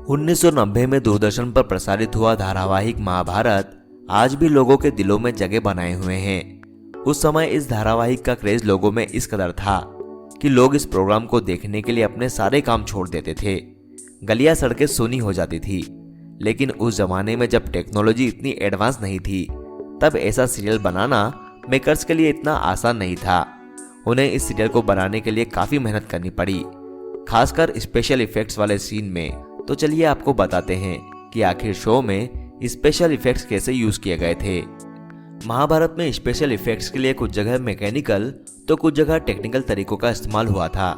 1990 में दूरदर्शन पर प्रसारित हुआ धारावाहिक महाभारत आज भी लोगों के दिलों में जगह बनाए हुए हैं। उस समय इस धारावाहिक का क्रेज लोगों में इस कदर था कि लोग इस प्रोग्राम को देखने के लिए अपने सारे काम छोड़ देते थे। गलियां सड़कें सूनी हो जाती थी। लेकिन उस जमाने में जब टेक्नोलॉजी इतनी एडवांस नहीं थी, तब ऐसा सीरियल बनाना मेकर्स के लिए इतना आसान नहीं था। उन्हें इस सीरियल को बनाने के लिए काफी मेहनत करनी पड़ी, खासकर स्पेशल इफेक्ट्स वाले सीन में। तो चलिए आपको बताते हैं कि आखिर शो में स्पेशल इफेक्ट्स कैसे यूज किए गए थे। महाभारत में स्पेशल इफेक्ट्स के लिए कुछ जगह मैकेनिकल तो कुछ जगह टेक्निकल तरीकों का इस्तेमाल हुआ था।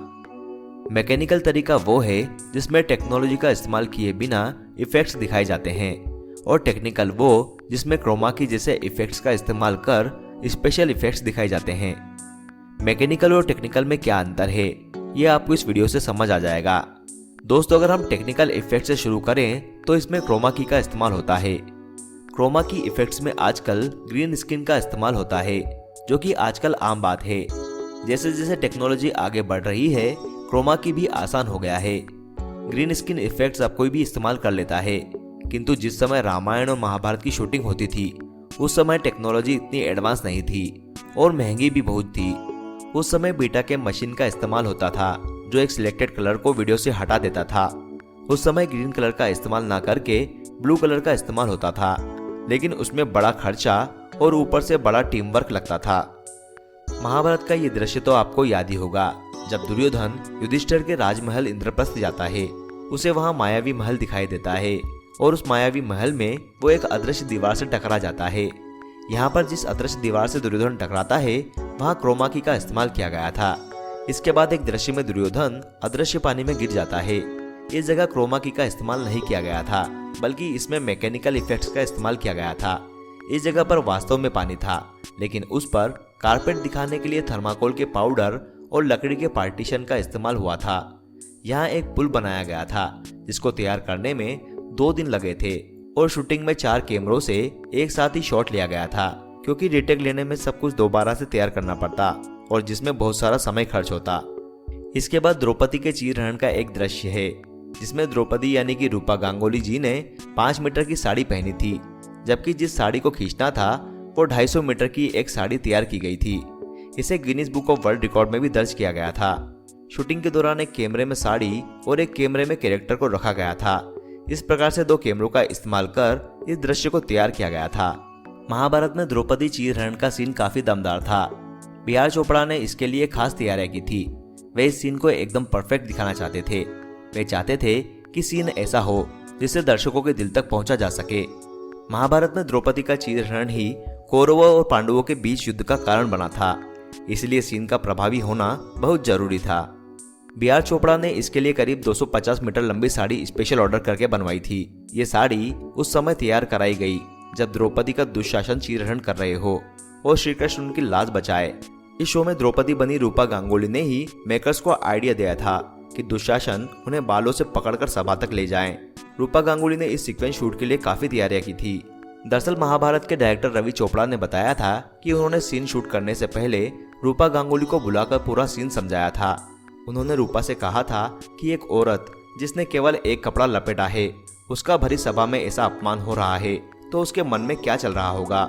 मैकेनिकल तरीका वो है जिसमें टेक्नोलॉजी का इस्तेमाल किए बिना इफेक्ट्स दिखाए जाते हैं, और टेक्निकल वो जिसमें क्रोमा की जैसे इफेक्ट्स का इस्तेमाल कर स्पेशल इफेक्ट्स दिखाए जाते हैं। मैकेनिकल और टेक्निकल में क्या अंतर है, ये आपको इस वीडियो से समझ आ जाएगा। दोस्तों, अगर हम टेक्निकल इफेक्ट से शुरू करें तो इसमें क्रोमा की का इस्तेमाल होता है। क्रोमा की इफेक्ट्स में आजकल ग्रीन स्क्रीन का इस्तेमाल होता है, जो कि आजकल आम बात है। जैसे जैसे टेक्नोलॉजी आगे बढ़ रही है, क्रोमा की भी आसान हो गया है। ग्रीन स्क्रीन इफेक्ट्स अब कोई भी इस्तेमाल कर लेता है, किंतु जिस समय रामायण और महाभारत की शूटिंग होती थी, उस समय टेक्नोलॉजी इतनी एडवांस नहीं थी और महंगी भी बहुत थी। उस समय बीटा के मशीन का इस्तेमाल होता था, जो एक सिलेक्टेड कलर को वीडियो से हटा देता था। उस समय ग्रीन कलर का इस्तेमाल ना करके ब्लू कलर का इस्तेमाल होता था, लेकिन उसमें बड़ा खर्चा और ऊपर से बड़ा टीम वर्क लगता था। महाभारत का ये दृश्य तो आपको याद ही होगा, जब दुर्योधन युधिष्ठिर के राजमहल इंद्रप्रस्थ जाता है। उसे वहां मायावी महल दिखाई देता है, और उस मायावी महल में वो एक अदृश्य दीवार से टकरा जाता है। यहाँ पर जिस अदृश्य दीवार से दुर्योधन टकराता है, वहाँ क्रोमा की का इस्तेमाल किया गया था। इसके बाद एक दृश्य में दुर्योधन अदृश्य पानी में गिर जाता है। इस जगह क्रोमा की का इस्तेमाल नहीं किया गया था, बल्कि इसमें मैकेनिकल इफेक्ट्स का इस्तेमाल किया गया था। इस जगह पर वास्तव में पानी था, लेकिन उस पर कारपेट दिखाने के लिए थर्माकोल के पाउडर और लकड़ी के पार्टीशन का इस्तेमाल हुआ था। यहाँ एक पुल बनाया गया था, जिसको तैयार करने में 2 दिन लगे थे, और शूटिंग में 4 कैमरों से एक साथ ही शॉट लिया गया था, क्योंकि रीटेक लेने में सब कुछ दोबारा से तैयार करना पड़ता और जिसमें बहुत सारा समय खर्च होता। इसके बाद द्रौपदी के चीरहरण का एक दृश्य है, जिसमें द्रौपदी यानी कि रूपा गांगुली जी ने 5 मीटर की साड़ी पहनी थी, जबकि जिस साड़ी को खींचना था वो 250 मीटर की एक साड़ी तैयार की गई थी। इसे Guinness book of world record में भी दर्ज किया गया था। शूटिंग के दौरान एक कैमरे में साड़ी और एक कैमरे में कैरेक्टर को रखा गया था। इस प्रकार से 2 कैमरों का इस्तेमाल कर इस दृश्य को तैयार किया गया था। महाभारत में द्रौपदी चीरहरण का सीन काफी दमदार था। बी.आर. चोपड़ा ने इसके लिए खास तैयारियां की थी। वे इस सीन को एकदम परफेक्ट दिखाना चाहते थे। वे चाहते थे कि सीन ऐसा हो जिससे दर्शकों के दिल तक पहुंचा जा सके। महाभारत में द्रौपदी का चीरहरण ही कौरवों और पांडवों के बीच युद्ध का कारण बना था, इसलिए सीन का प्रभावी होना बहुत जरूरी था। बी.आर. चोपड़ा ने इसके लिए करीब 250 मीटर लंबी साड़ी स्पेशल ऑर्डर करके बनवाई थी। ये साड़ी उस समय तैयार कराई गई जब द्रौपदी का दुशासन चीरहरण कर रहे हो और श्री कृष्ण उनकी लाज बचाए। इस शो में द्रौपदी बनी रूपा गांगुली ने ही मेकर्स को आइडिया दिया था कि दुशासन उन्हें बालों से पकड़कर सभा तक ले जाएं। रूपा गांगुली ने इस सीक्वेंस शूट के लिए काफी तैयारियां की थी। दरअसल महाभारत के डायरेक्टर रवि चोपड़ा ने बताया था कि उन्होंने सीन शूट करने से पहले रूपा गांगुली को बुलाकर पूरा सीन समझाया था। उन्होंने रूपा से कहा था कि एक औरत जिसने केवल एक कपड़ा लपेटा है, उसका भरी सभा में ऐसा अपमान हो रहा है, तो उसके मन में क्या चल रहा होगा।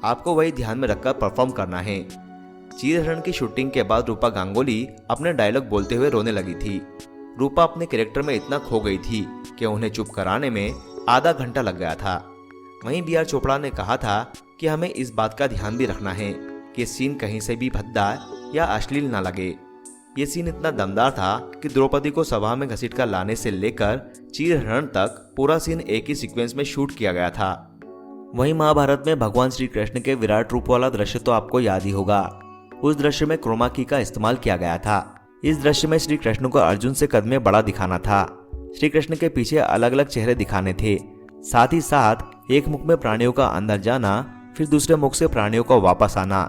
आपको वही ध्यान में रखकर परफॉर्म करना है। चीरहरण की शूटिंग के बाद रूपा गांगुली अपने डायलॉग बोलते हुए रोने लगी थी। रूपा अपने कैरेक्टर में इतना खो गई थी कि उन्हें चुप कराने में आधा घंटा लग गया था। वहीं बी.आर. चोपड़ा ने कहा था कि हमें इस बात का ध्यान भी रखना है कि सीन कहीं से भी भद्दा या अश्लील ना लगे। ये सीन इतना दमदार था कि द्रौपदी को सभा में घसीटकर लाने से लेकर चीरहरण तक पूरा सीन एक ही सीक्वेंस में शूट किया गया था। वहीं महाभारत में भगवान श्री कृष्ण के विराट रूप वाला दृश्य तो आपको याद ही होगा। उस दृश्य में क्रोमा की का इस्तेमाल किया गया था। इस दृश्य में श्री कृष्ण को अर्जुन से कद में बड़ा दिखाना था। श्री कृष्ण के पीछे अलग अलग चेहरे दिखाने थे। साथ ही साथ एक मुख में प्राणियों का अंदर जाना, फिर दूसरे मुख से प्राणियों का वापस आना।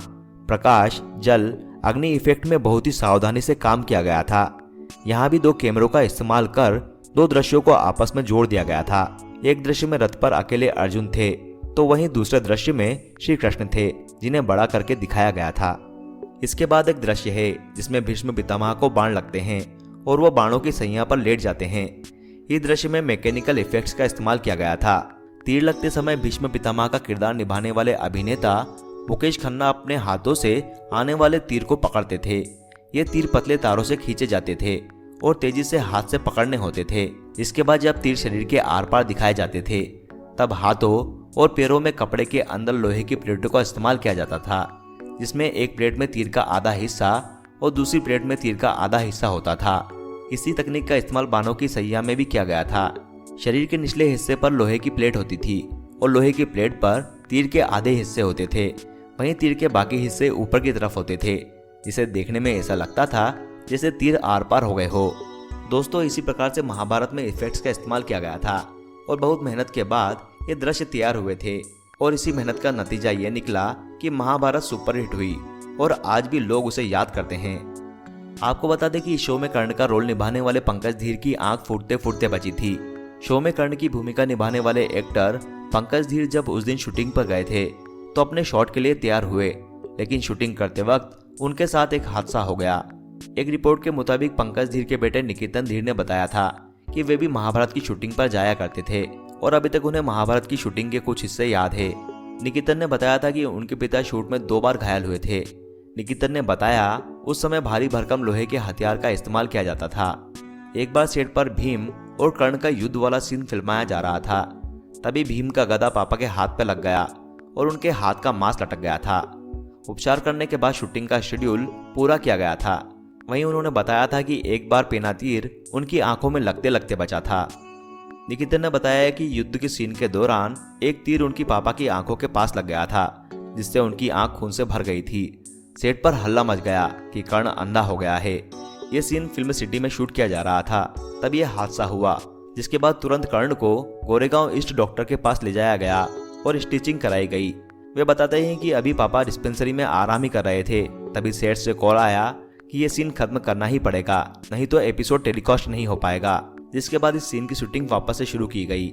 प्रकाश, जल, अग्नि इफेक्ट में बहुत ही सावधानी से काम किया गया था। यहाँ भी 2 कैमरों का इस्तेमाल कर 2 दृश्यों को आपस में जोड़ दिया गया था। एक दृश्य में रथ पर अकेले अर्जुन थे, तो वहीं दूसरे दृश्य में श्री कृष्ण थे, जिन्हें बड़ा करके दिखाया गया था। इसके बाद एक दृश्य है जिसमें भीष्म पितामह को बाण लगते हैं और वो बाणों की सैया पर लेट जाते हैं। ये दृश्य में मैकेनिकल इफेक्ट्स का इस्तेमाल किया गया था। तीर लगते समय भीष्म पितामह का किरदार निभाने वाले अभिनेता मुकेश खन्ना अपने हाथों से आने वाले तीर को पकड़ते थे। ये तीर पतले तारों से खींचे जाते थे और तेजी से हाथ से पकड़ने होते थे। इसके बाद जब तीर शरीर के आर पार दिखाए जाते थे तब हाथों और पैरों में कपड़े के अंदर लोहे की प्लेटों का इस्तेमाल किया जाता था, जिसमें एक प्लेट में तीर का आधा हिस्सा और दूसरी प्लेट में तीर का आधा हिस्सा होता था। इसी तकनीक का इस्तेमाल बाणों की सैया में भी किया गया था। शरीर के निचले हिस्से पर लोहे की प्लेट होती थी और लोहे की प्लेट पर तीर के आधे हिस्से होते थे। वहीं तीर के बाकी हिस्से ऊपर की तरफ होते थे, जिसे देखने में ऐसा लगता था जैसे तीर आर पार हो गए हो। दोस्तों, इसी प्रकार से महाभारत में इफेक्ट्स का इस्तेमाल किया गया था और बहुत मेहनत के बाद ये दृश्य तैयार हुए थे और इसी मेहनत का नतीजा ये निकला कि महाभारत सुपरहिट हुई और आज भी लोग उसे याद करते हैं। आपको बता दें कि इस शो में कर्ण का रोल निभाने वाले पंकज धीर की आंख फूटते फूटते बची थी। शो में कर्ण की भूमिका निभाने वाले एक्टर पंकज धीर जब उस दिन शूटिंग पर गए थे तो अपने शॉट के लिए तैयार हुए, लेकिन शूटिंग करते वक्त उनके साथ एक हादसा हो गया। एक रिपोर्ट के मुताबिक पंकज धीर के बेटे निकेतन धीर ने बताया था कि वे भी महाभारत की शूटिंग पर जाया करते थे और अभी तक उन्हें महाभारत की शूटिंग के कुछ हिस्से याद है। निकेतन ने बताया था कि उनके पिता शूट में 2 बार घायल हुए थे। निकेतन ने बताया उस समय भारी भरकम लोहे के हथियार का इस्तेमाल किया जाता था। एक बार सेट पर भीम और कर्ण का युद्ध वाला सीन फिल्माया जा रहा था। तभी भीम का गदा पापा के हाथ पर लग गया और उनके हाथ का मांस लटक गया था। उपचार करने के बाद शूटिंग का शेड्यूल पूरा किया गया था। वहीं उन्होंने बताया था कि एक बार पेना तीर उनकी आंखों में लगते लगते बचा था। निकेतन ने बताया कि युद्ध के सीन के दौरान एक तीर उनकी पापा की आंखों के पास लग गया था, जिससे उनकी आंख खून से भर गई थी। सेट पर हल्ला मच गया कि कर्ण अंधा हो गया है। यह सीन फिल्म सिटी में शूट किया जा रहा था, तब यह हादसा हुआ, जिसके बाद तुरंत कर्ण को गोरेगांव ईस्ट डॉक्टर के पास ले जाया गया और स्टिचिंग कराई गई। वे बताते हैं कि अभी पापा डिस्पेंसरी में आराम ही कर रहे थे, तभी सेट से कॉल आया कि ये सीन खत्म करना ही पड़ेगा, नहीं तो एपिसोड टेलीकास्ट नहीं हो पाएगा। जिसके बाद इस सीन की शूटिंग वापस से शुरू की गई।